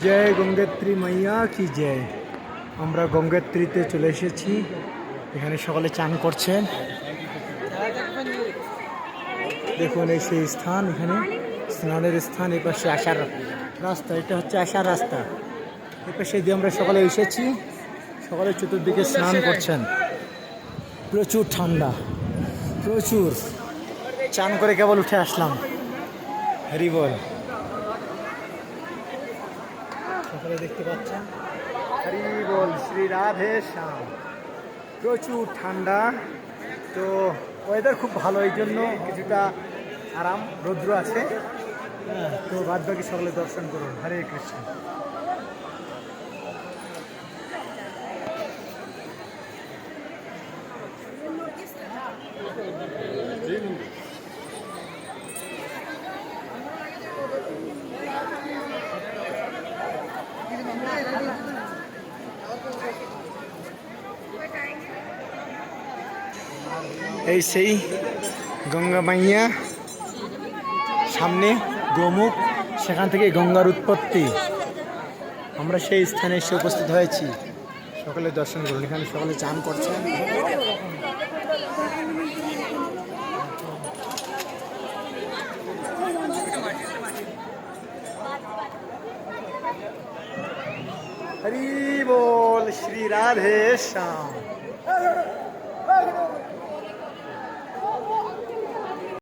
জয় গঙ্গোত্রী মাইয়া কি জয়। আমরা গঙ্গোত্রীতে চলে এসেছি। এখানে সকলে চান করছেন। দেখুন এই সেই স্থান, এখানে স্নানের স্থান। এই পাশে আসার রাস্তা, এটা হচ্ছে আসার রাস্তা। এই পাশে দিয়ে আমরা সকলে এসেছি। সকলে চতুর্দিকে স্নান করছেন। প্রচুর ঠান্ডা, প্রচুর। চান করে কেবল উঠে আসলাম। হরি বল। সকলে দেখতে পাচ্ছেন, হরি বল, শ্রী রাধে শ্যাম। প্রচুর ঠান্ডা, তো ওয়েদার খুব ভালো, এই জন্য কিছুটা আরাম, রৌদ্র আছে। হ্যাঁ, তো বাদ বাকি সকলে দর্শন করুন। হরে কৃষ্ণ। এই সেই গঙ্গা মাইয়া, সামনে গোমুখ, সেখান থেকে গঙ্গার উৎপত্তি। আমরা সেই স্থানে এসে উপস্থিত হয়েছি। সকলে দর্শন করুন। এখানে সকলে চান করছেন। হরি বল, শ্রী রাধে শ্যাম।